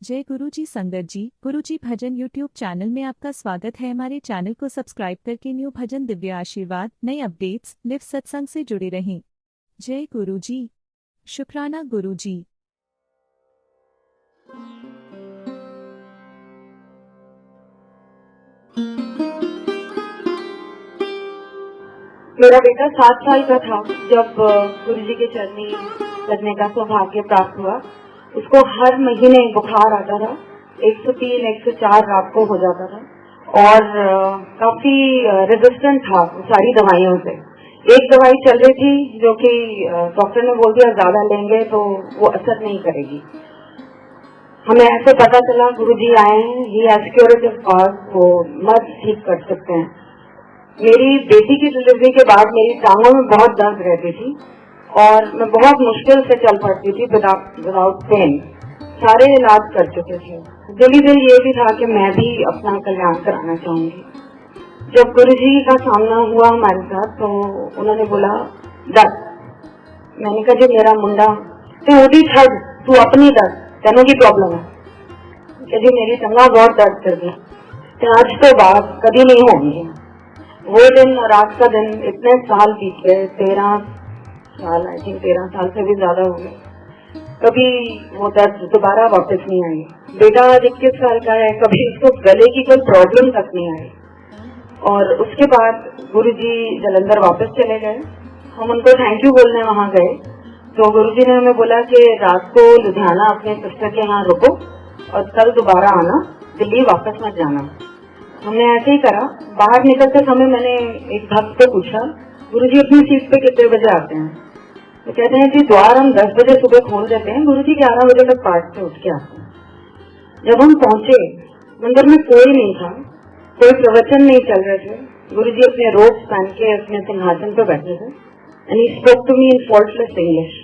जय गुरुजी संगत जी, गुरुजी भजन YouTube channel में आपका स्वागत है। हमारे चैनल को सब्सक्राइब करके न्यू भजन दिव्य आशीर्वाद नए अपडेट्स लिव सत्संग से जुड़े रहें। जय गुरुजी। शुक्राना गुरुजी। मेरा बेटा 7 साल का था जब गुरुजी के चरनी लगने का सौभाग्य प्राप्त हुआ। उसको हर महीने बुखार आता था, 103, 104 रात को हो जाता था और काफी रेजिस्टेंट था सारी दवाइयों से। एक दवाई चल रही थी जो कि डॉक्टर ने बोल दिया ज्यादा लेंगे तो वो असर नहीं करेगी। हमें ऐसे पता चला गुरुजी आए हैं, ही हैज क्यूरेटिव पावर, वो मर्ज ठीक कर सकते हैं। मेरी बेटी की डिलीवरी के बाद मेरी टांगों में बहुत दर्द रहती थी और मैं बहुत मुश्किल से चल पड़ती थी विदाउट पेन। सारे इलाज कर चुके थे। दिल ये भी था कि मैं भी अपना कल्याण कराना चाहूंगी। जब गुरुजी का सामना हुआ हमारे साथ तो उन्होंने बोला दस। मैंने कहा जी मेरा मुंडा तू उठी छड़, तू अपनी दस, तेनों की प्रॉब्लम है जी। मेरी टंगा बहुत दर्द कर दी। आज तो बात कभी नहीं होंगी। वो दिन और आज का दिन इतने साल बीत गए, 13 साल, आई थिंक 13 साल से भी ज्यादा हो गए। कभी वो दर्द दोबारा वापस नहीं आई। बेटा आज 21 साल का है, कभी उसको गले की कोई प्रॉब्लम तक नहीं आई। और उसके बाद गुरुजी जलंधर वापस चले गए। हम उनको थैंक यू बोलने वहां गए तो गुरुजी ने हमें बोला कि रात को लुधियाना अपने सिस्टर के यहाँ रुको और कल दोबारा आना, दिल्ली वापस मत जाना। हमने ऐसे ही करा। बाहर निकलते समय मैंने एक भक्त से पूछा गुरुजी अपनी सीट पे कितने बजे आते हैं? तो कहते हैं जी द्वार हम 10 बजे सुबह खोल देते हैं, गुरुजी 11 बजे तक पाठ से उठ के आते हैं। जब हम पहुंचे मंदिर में कोई नहीं था, कोई प्रवचन नहीं चल रहे थे। गुरुजी अपने रोब पहन के अपने सिंहासन पर बैठे थे and he spoke to me in faultless English.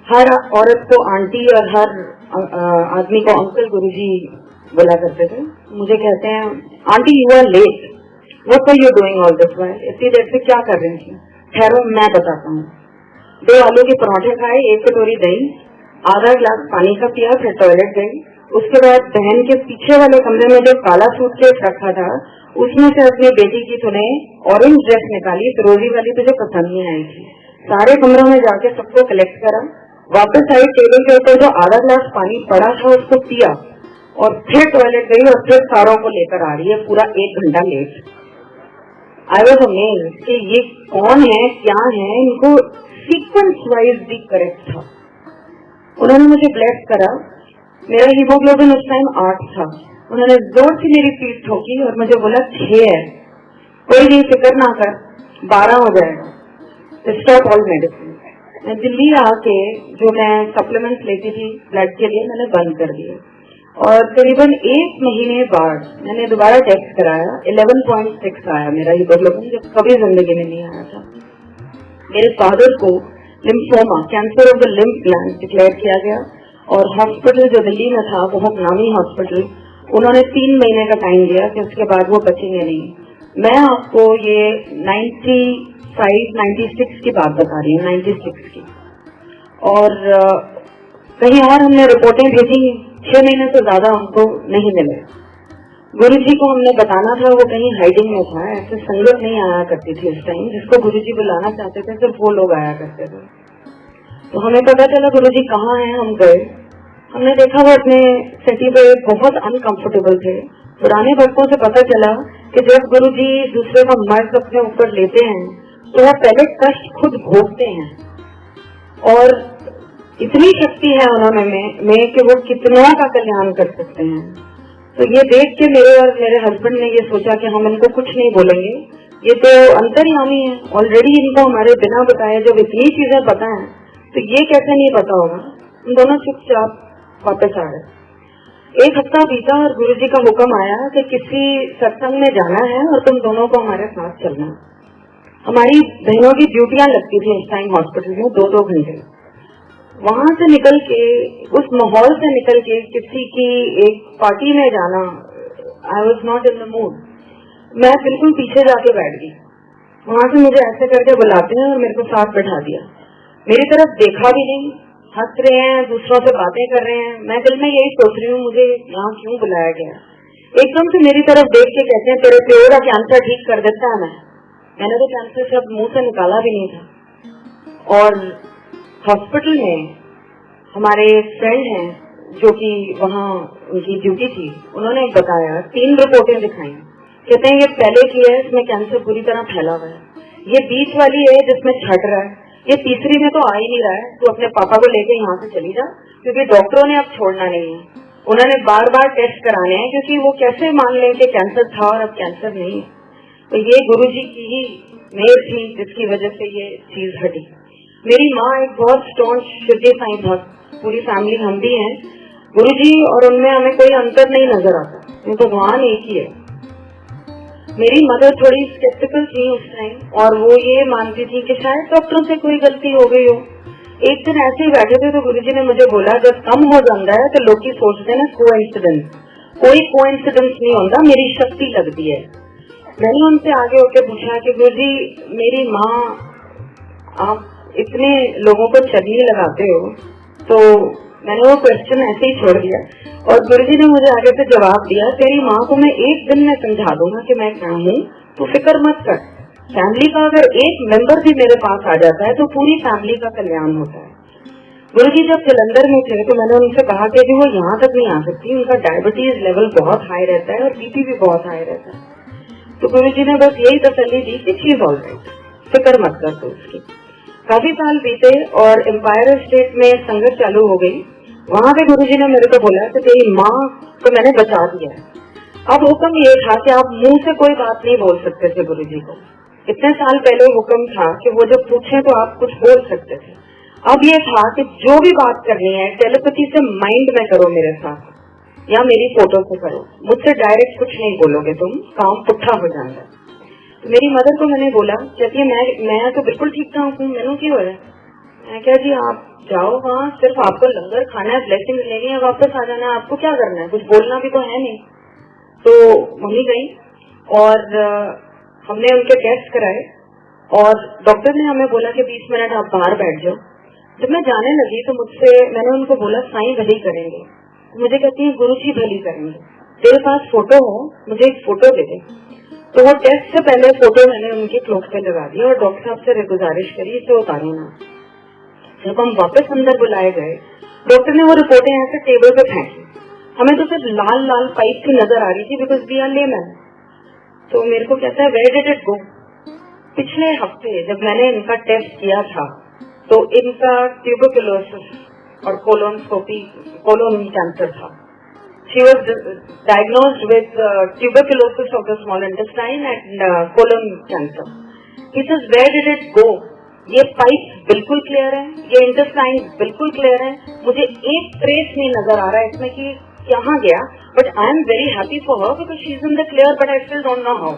हर औरत को आंटी और हर आदमी को अंकल गुरुजी बोला करते थे। मुझे कहते हैं aunty you are late, what are you doing all this while? इतनी देर से क्या कर रही थी? ठहरो मैं बताता हूँ। 2 आलू के पराठे खाए, 1 कटोरी दही, आधा गिलास पानी का पिया, फिर टॉयलेट गई। उसके बाद बहन के पीछे वाले कमरे में जो काला सूटकेस रखा था उसमें से अपनी बेटी की तूने ऑरेंज ड्रेस निकाली, फिरोजी वाली तुझे पसंद नहीं आई थी। सारे कमरों में जाके सबको कलेक्ट करा, वापस आई, टेबल के ऊपर जो आधा गिलास पानी पड़ा था उसको पिया और फिर टॉयलेट गई और फिर सारों को लेकर आ रही है पूरा 1 घंटा लेट। आई वॉज अमेज्ड कि ये कौन है, क्या है, इनको सीक्वेंस वाइज भी करेक्ट था। उन्होंने मुझे ब्लेस करा। मेरा हीमोग्लोबिन उस टाइम 8 था। उन्होंने जोर से मेरी पीठ ठोकी और मुझे बोला 6 है, कोई नहीं फिक्र ना कर, 12 हो जाएगा, स्टॉप ऑल मेडिसिन। मैं दिल्ली आके जो मैं सप्लीमेंट्स लेती थी ब्लड के लिए मैंने बंद कर दिए और करीबन 1 महीने बाद मैंने दोबारा टेस्ट कराया, 11.6 आया मेरा हीमोग्लोबिन, जो कभी जिंदगी में नहीं आया था। मेरे फादर को lymphoma, cancer of the lymph gland declare किया गया और हॉस्पिटल जो दिल्ली में था, बहुत नामी हॉस्पिटल, उन्होंने 3 महीने का टाइम दिया कि उसके बाद वो बचेंगे नहीं। मैं आपको ये 95, 96 की बात बता रही हूँ, 96 की। और कहीं और हमने रिपोर्टें भेजी, 6 महीने से ज्यादा हमको नहीं मिले। गुरुजी को हमने बताना था, वो कहीं हाइडिंग में था। ऐसे संगत नहीं आया करती थी उस टाइम, जिसको गुरुजी बुलाना चाहते थे सिर्फ वो लोग आया करते थे। तो हमें पता चला गुरुजी कहाँ हैं। हम गए, हमने देखा वो अपने सिटी पे बहुत अनकंफर्टेबल थे। पुराने भक्तों से पता चला कि जब गुरुजी दूसरे का मर्ज अपने ऊपर लेते हैं तो वो पहले कष्ट खुद भोगते हैं और इतनी शक्ति है उन्होंने में कि वो कितना का कल्याण कर सकते हैं। तो ये देख के मेरे और मेरे हस्बैंड ने ये सोचा कि हम इनको कुछ नहीं बोलेंगे, ये तो अंतर्यामी है, ऑलरेडी इनको हमारे बिना बताए जब इतनी चीजें पता है तो ये कैसे नहीं पता होगा। हम दोनों चुपचाप वापस आ गए। 1 हफ्ता बीता और गुरुजी का हुक्म आया कि किसी सत्संग में जाना है और तुम दोनों को हमारे साथ चलना। हमारी बहनों की ड्यूटियां लगती थी उस टाइम हॉस्पिटल में 2-2 घंटे। वहां से निकल के, उस माहौल से निकल के किसी की एक पार्टी में जाना, I was not in the mood. मैं बिल्कुल पीछे जाके बैठ गई। वहां से मुझे ऐसे करके बुलाते हैं और मेरे को साथ बैठा दिया। मेरी तरफ देखा भी नहीं, हंस रहे हैं, दूसरों से बातें कर रहे हैं। मैं दिल में यही सोच रही हूँ मुझे यहाँ क्यों बुलाया गया। एकदम से मेरी तरफ देख के कहते हैं तेरे प्योर का कैंसर ठीक कर देता है। मैंने तो कैंसर शब्द मुंह से निकाला भी नहीं था। और हॉस्पिटल में हमारे फ्रेंड हैं जो कि वहाँ उनकी ड्यूटी थी, उन्होंने बताया 3 रिपोर्टें दिखाई। कहते हैं ये पहले की है, इसमें कैंसर पूरी तरह फैला हुआ है। ये बीच वाली है जिसमें छट रहा है, ये तीसरी में तो आ ही नहीं रहा है। तो अपने पापा को लेके यहाँ से चली जा, क्योंकि डॉक्टरों ने अब छोड़ना नहीं है। उन्होंने बार बार टेस्ट कराने हैं, क्योंकि वो कैसे मान लें कि कैंसर था और अब कैंसर नहीं है। तो ये गुरुजी की ही मेहर थी जिसकी वजह से ये चीज हटी। मेरी माँ एक बहुत स्टॉन्च शिरडी साईं भक्त, पूरी फैमिली हम भी हैं। गुरुजी और उनमें हमें कोई अंतर नहीं नजर आता, ये भगवान एक ही है। मेरी मदर थोड़ी स्केप्टिकल थी उस टाइम, और वो ये मानती थी कि शायद डॉक्टरों से कोई गलती हो गई हो। एक दिन ऐसे ही बैठे थे तो गुरुजी ने मुझे बोला जब कम हो जाता है तो लोग ही सोचते हैं ना कोइंसिडेंस, कोई कोइंसिडेंस नहीं होता, मेरी शक्ति लगती है। मैंने उनसे आगे होकर पूछा कि गुरुजी मेरी माँ, आप इतने लोगों को चटनी लगाते हो, तो मैंने वो क्वेश्चन ऐसे ही छोड़ दिया। और गुरुजी ने मुझे आगे से जवाब दिया, तेरी माँ को मैं एक दिन में समझा दूंगा कि मैं क्या हूँ, तो फिक्र मत कर। फैमिली का अगर एक मेंबर भी मेरे पास आ जाता है तो पूरी फैमिली का कल्याण होता है। गुरुजी जब जलंधर में थे तो मैंने उनसे कहा कि वो यहाँ तक नहीं आ सकती, उनका डायबिटीज लेवल बहुत हाई रहता है और बीपी भी बहुत हाई रहता है। तो गुरुजी ने बस यही तसल्ली दी कि शी इज ऑल राइट, फिक्र मत कर तू उसकी। काफी साल बीते और एम्पायर स्टेट में संगत चालू हो गई। वहाँ पे गुरुजी ने मेरे को बोला कि तेरी माँ को मैंने बचा दिया है। अब हुक्म ये था कि आप मुंह से कोई बात नहीं बोल सकते थे गुरुजी को। इतने साल पहले हुक्म था कि वो जब पूछे तो आप कुछ बोल सकते थे। अब ये था कि जो भी बात करनी है टेलीपैथी से माइंड में करो मेरे साथ, या मेरी फोटो से करो, मुझसे डायरेक्ट कुछ नहीं बोलोगे तुम, काम पुट्ठा हो जाएगा। तो मेरी मदर को मैंने बोला, कहती है मैं तो बिल्कुल ठीक ठाक हूँ, मैंने क्यों है। मैं क्या जी आप जाओ वहाँ, सिर्फ आपको लंगर खाना है, ब्लेसिंग लेनी है, वापस आ जाना है, आपको क्या करना है, कुछ बोलना भी तो है नहीं। तो मम्मी गई और हमने उनके टेस्ट कराए और डॉक्टर ने हमें बोला कि 20 मिनट आप बाहर बैठ जाओ। जब मैं जाने लगी तो मैंने उनको बोला साईं भली करेंगे। तो मुझे कहती है गुरुजी भली करेंगे, तेरे पास फोटो हो, मुझे एक फोटो दे दे। तो वो टेस्ट से पहले फोटो मैंने उनके क्लोक पे लगा दी और डॉक्टर साहब से गुजारिश करी इसे उतारो ना। जब हम वापस अंदर बुलाए गए, डॉक्टर ने वो रिपोर्टें ऐसे टेबल पे फेंकी। हमें तो सिर्फ लाल लाल पाइप की नजर आ रही थी, बिकॉज वी आर लेमैन। तो मेरे को कहता है वेयर डिड इट गो। पिछले हफ्ते जब मैंने इनका टेस्ट किया था तो इनका ट्यूबरकुलोसिस और कोलोनस्कोपी, कोलोन कैंसर था। She was diagnosed with tuberculosis of the small intestine and colon cancer. It is where did it go. ये पाइप बिल्कुल क्लियर है, ये इंटेस्टाइन बिल्कुल क्लियर है, मुझे एक ट्रेस नहीं नजर आ रहा है इसमें कि कहाँ गया। But I am very happy for her because she is in the clear, but I still don't know how.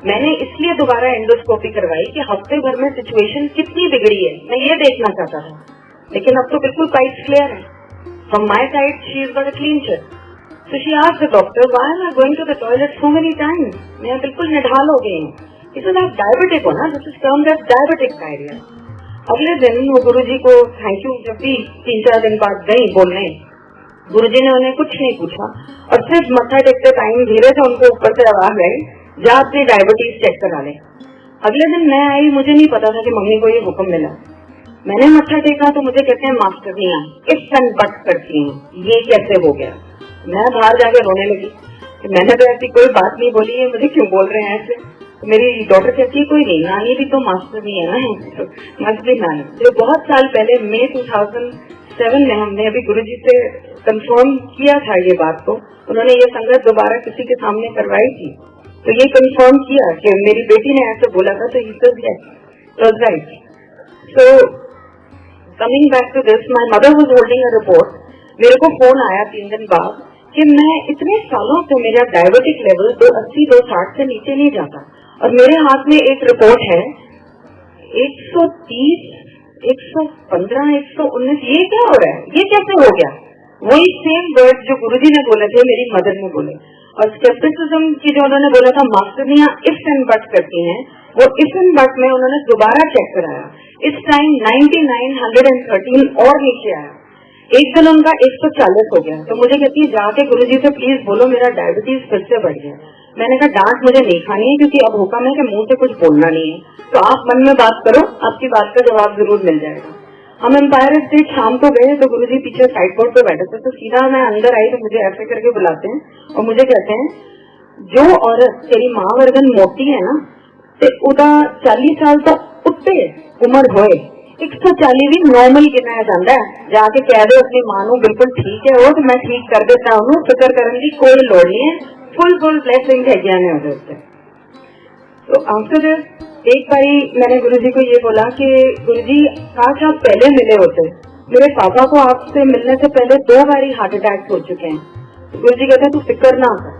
मैंने इसलिए दोबारा एंडोस्कोपी करवाई कि हफ्ते भर में सिचुएशन कितनी बिगड़ी है मैं ये देखना चाहता था, लेकिन अब तो बिल्कुल पाइप क्लियर है। From my side she is got a clean chit. So she asked the doctor why am I going to the toilet so many times. मैं बिल्कुल निढाल हो गई हूँ। इसलिए आप डायबिटिक हो ना, this is termed as diabetic diarrhoea. अगले दिन वो गुरुजी को थैंक यू जब भी 3-4 दिन बाद गई बोलने, गुरुजी ने उन्हें कुछ नहीं पूछा और सिर्फ मत्था टेकते टाइम धीरे से उनको ऊपर से आवाज आई, जा अपनी डायबिटीज चेक करा ले। अगले दिन मैं आई, मुझे नहीं पता था कि मम्मी को ये हुक्म मिला। मैंने मत्था टेका तो मुझे कहते हैं मास्टर नहीं इस सन बट करती हूँ, ये कैसे हो गया। मैं बाहर जाके रोने लगी कि मैंने तो ऐसी कोई बात नहीं बोली है, मुझे क्यों बोल रहे हैं ऐसे। तो मेरी डॉटर कहती है कोई नहीं, नानी भी तो मास्टर नहीं है ना, मस्ट भी नानी। जो बहुत साल पहले मई 2007 में हमने अभी गुरुजी से कंफर्म किया था ये बात को, उन्होंने ये संगत दोबारा किसी के सामने करवाई थी, तो ये कंफर्म किया कि मेरी बेटी ने ऐसे बोला था, तो he was right. So coming back to this, my mother was holding a report. मेरे को फोन आया 3 दिन बाद कि मैं इतने सालों से मेरा डायबिटिक लेवल 280-260 से नीचे नहीं जाता और मेरे हाथ में एक रिपोर्ट है 130, 115, 119, ये क्या हो रहा है, ये कैसे हो गया। वही सेम वर्ड जो गुरुजी ने बोले थे मेरी मदर ने बोले। और स्केप्टिसिज्म की जो उन्होंने बोला था मास्टरनियां इफ एंड बट करती हैं, वो इफ एंड बट में उन्होंने दोबारा चेक कराया इस टाइम 99, 113 और नीचे आया। एक दिन उनका 140 हो गया। तो मुझे कहती है जाके गुरुजी से प्लीज बोलो मेरा डायबिटीज फिर से बढ़ गया। मैंने कहा डांट मुझे नहीं खानी है, क्योंकि अब हुक्म है कि मुंह से कुछ बोलना नहीं है, तो आप मन में बात करो, आपकी बात का जवाब जरूर मिल जाएगा। हम एम्पायर स्टेट शाम को गए तो गुरुजी पीछे साइड बोर्ड पे बैठे थे, तो सीधा मैं अंदर आई तो मुझे ऐसे करके बुलाते हैं और मुझे कहते हैं जो औरत तेरी मां वर्गन मोटी है ना ते उदा 40 साल तो उत्ते उम्र होए 140 भी नॉर्मल गिनाया जाता है। जाके कह दो अपनी मां नू बिल्कुल ठीक है वो, तो मैं ठीक कर देता हूँ, फिक्र करने की कोई लोड़ नहीं है, फुल ब्लेसिंग है ज्ञान है उधर। तो आफ्टर दिस एक बारी मैंने गुरुजी को ये बोला कि गुरुजी काश आप पहले मिले होते, मेरे पापा को आपसे मिलने से पहले 2 बारी हार्ट अटैक हो चुके हैं। तो गुरुजी कहते तू फिक्र ना कर,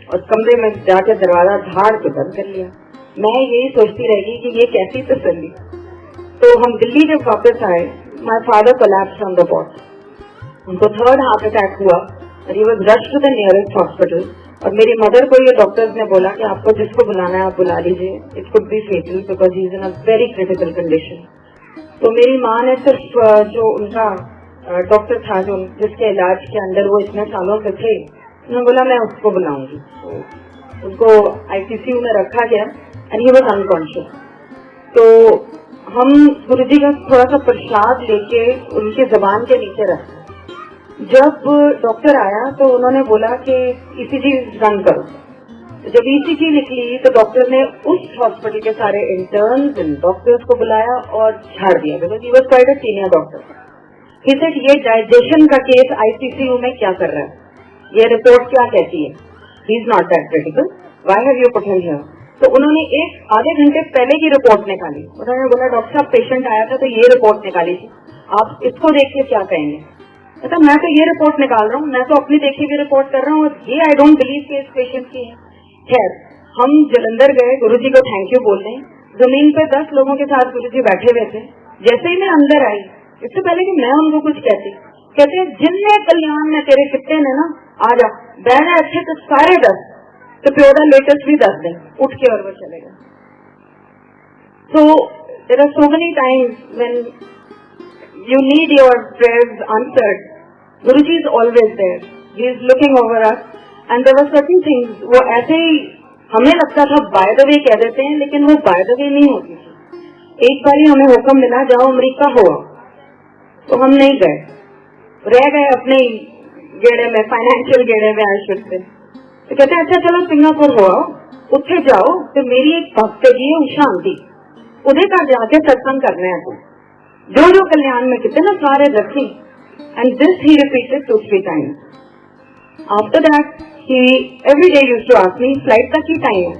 और कमरे में जाके दरवाजा झाड़ के बंद कर लिया। मैं यही सोचती रहेगी कि ये कैसी तसल्ली। तो हम दिल्ली जब वापस आए, my father collapsed on the spot, उनको 3rd हार्ट अटैक हुआ और he was rushed to the nearest hospital. और मेरी मदर को ये डॉक्टर्स ने बोला कि आपको जिसको बुलाना है आप बुला लीजिए, it could be fatal because he is in a very critical condition. तो मेरी माँ ने सिर्फ जो उनका डॉक्टर था जो जिसके इलाज के अंदर वो इतने सालों से थे, उन्होंने बोला मैं उसको बुलाऊंगी। तो उनको आईसीयू में रखा गया एंड ही वाज अनकॉन्शियस। तो हम गुरुजी का थोड़ा सा प्रसाद लेके उनकी जबान के नीचे रखा। जब डॉक्टर आया तो उन्होंने बोला कि ईसीजी रन करो। जब ईसीजी निकली तो डॉक्टर ने उस हॉस्पिटल के सारे इंटर्न्स एंड डॉक्टर्स को बुलाया और झाड़ दिया, because he was quite a senior doctor. He said ये डाइजेशन का केस आईसीयू में क्या कर रहा है, ये रिपोर्ट क्या कहती है, he is not that critical, why have you put him here. तो उन्होंने एक आधे घंटे पहले की रिपोर्ट निकाली। उन्होंने बोला डॉक्टर साहब पेशेंट आया था तो ये रिपोर्ट निकाली थी, आप इसको देख के क्या कहेंगे। मतलब मैं तो ये रिपोर्ट निकाल रहा हूँ, मैं तो अपनी देखी हुई रिपोर्ट कर रहा हूँ और ये आई डोंट बिलीव कि इस पेशेंट की है। खैर हम जलंधर गए, गुरुजी को थैंक यू बोलने। जमीन पे 10 लोगों के साथ गुरुजी बैठे हुए थे। जैसे ही मैं अंदर आई, इससे पहले कि मैं उनको कुछ कहते जिनने कल्याण में तेरे कितने ने ना आ जा बैठ जाए अच्छे तो सारे 10, तो प्योरा लेटेस्ट भी 10 दें, उठ के और वो चले गए। So there are so many times when you need your prayers answered. Guruji is always there. He is looking over us. And there were certain things, वो ऐसे ही हमें लगता था by the way कह देते हैं, लेकिन वो by the way नहीं होती थी। एक बार ही हमें हुक्म मिला जाओ अमेरिका हो, तो हम नहीं गए, रह गए अपने गेड़े में, फाइनेंशियल गेड़े में आई शुड से। तो कहते हैं अच्छा चलो सिंगापुर हो, उठे जाओ। तो मेरी एक भक्त जी है उषा आंटी, उधर का जाके सत्संग करने हैं, जो जो कल्याण में कितने ना सारे रखे। And this he repeated 2-3 times. After that he every day used to ask me flight का की टाइम है।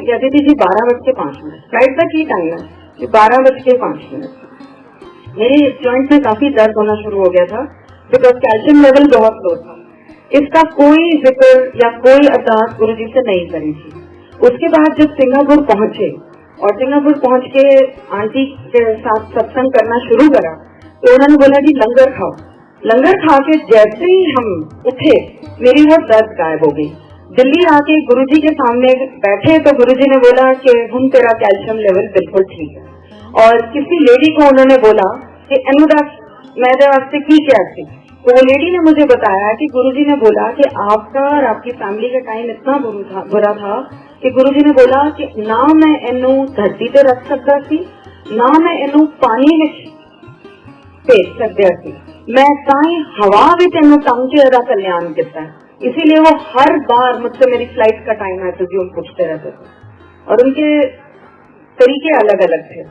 कहती थी जी 12:05। फ्लाइट का की टाइम है कि 12:05। मेरे जॉइंट में काफी दर्द होना शुरू हो गया था बिकॉज कैल्शियम लेवल बहुत लो था। इसका कोई जिक्र या कोई अरदास गुरुजी से नहीं करी थी। उसके बाद जब सिंगापुर पहुंचे और सिंगापुर पहुंच के आंटी के साथ सत्संग करना शुरू करा, तो उन्होंने बोला जी लंगर खाओ। लंगर खा के जैसे ही हम उठे मेरी वो दर्द गायब हो गई। दिल्ली आके गुरुजी के सामने बैठे तो गुरुजी ने बोला कि हम तेरा कैल्शियम लेवल बिल्कुल ठीक है। और किसी लेडी को उन्होंने बोला कि अनुराग मेरे वास्ते की क्या थी, तो वो लेडी ने मुझे बताया कि गुरुजी ने बोला कि आपका और आपकी फैमिली का टाइम इतना बुरा था कि गुरुजी ने बोला कि ना मैं इनू धरती पे रख सकता थी, ना मैं इनू पानी में भेज सकता थी, मैं ताई हवा भी तेन तंग के अदा कल्याण किया। इसीलिए वो हर बार मुझसे मेरी फ्लाइट का टाइम है तो जो पूछते रहते थे और उनके तरीके अलग अलग थे।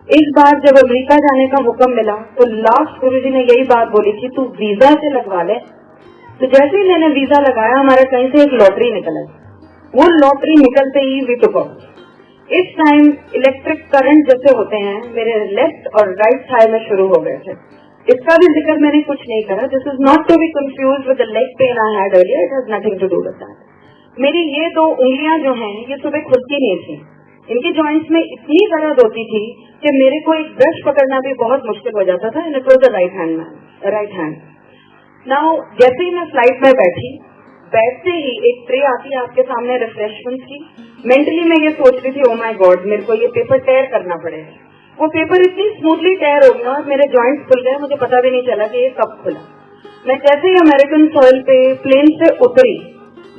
एक बार जब अमेरिका जाने का हुक्म मिला तो लास्ट गुरुजी ने यही बात बोली थी तू वीजा से लगवा ले। तो जैसे ही मैंने वीजा लगाया हमारे कहीं से एक लॉटरी निकल आई। वो लॉटरी निकलते ही वी टुक ऑफ। इस टाइम इलेक्ट्रिक करंट जैसे होते हैं मेरे लेफ्ट और राइट थाई में शुरू हो गए थे। इसका भी जिक्र मैंने कुछ नहीं करा। This is not to be confuse with the leg pain I had earlier, it has nothing to do with that. मेरी ये 2 उंगलियां जो हैं ये सुबह खुलती नहीं थी। इनकी जॉइंट्स में इतनी दर्द होती थी कि मेरे को एक ब्रश पकड़ना भी बहुत मुश्किल हो जाता था। And it was the right hand. Now जैसे ही मैं फ्लाइट में बैठी, बैठते ही एक ट्रे आती है आपके सामने रिफ्रेशमेंट की। मेंटली मैं ये सोच रही थी ओ माय गॉड मेरे को ये पेपर टेयर करना पड़ेगा। वो पेपर इतनी स्मूथली टेयर हो गया और मेरे जॉइंट्स खुल गए, मुझे पता भी नहीं चला कि ये कब खुला। मैं जैसे ही अमेरिकन सॉइल पे प्लेन से उतरी,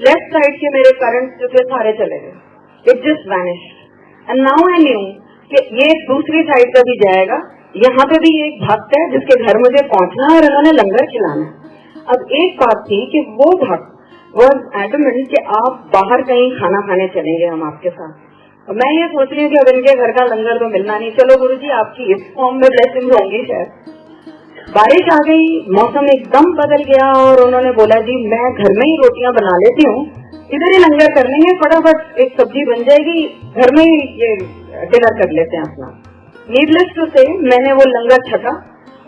लेफ्ट साइड के मेरे करंट्स जो थे सारे चले गए, it just vanished. And now I knew कि ये दूसरी साइड का भी जाएगा, यहाँ पे भी एक भक्त है जिसके घर मुझे पहुंचना है और उन्होंने लंगर खिलाना है। अब एक बात थी कि वो भक्त वॉज एडमेंट कि आप बाहर कहीं खाना खाने चलेंगे हम आपके साथ। मैं ये सोच रही हूँ कि अब इनके घर का लंगर तो मिलना नहीं, चलो गुरुजी आपकी इस फॉर्म में ब्लेसिंग होंगी शायद। बारिश आ गई, मौसम एकदम बदल गया और उन्होंने बोला जी मैं घर में ही रोटियां बना लेती हूँ, इधर ही लंगर कर लेंगे, फटाफट एक सब्जी बन जाएगी, घर में ही ये डिनर कर लेते हैं अपना। नीडलेस टू से मैंने वो लंगर छका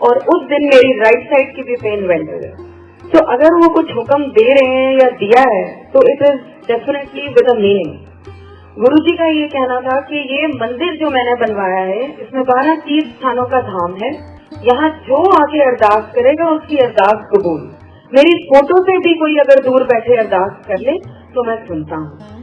और उस दिन मेरी राइट साइड की भी पेन वेंट हो गई। तो अगर वो कुछ हुक्म दे रहे हैं या दिया है तो it is definitely with a meaning. Guruji का ये कहना था कि ये मंदिर जो मैंने बनवाया है इसमें 12 तीर्थ स्थानों का धाम है, यहाँ जो आके अरदास करेगा उसकी अरदास कबूल। मेरी फोटो से भी कोई अगर दूर बैठे अरदास कर ले तो मैं सुनता हूँ।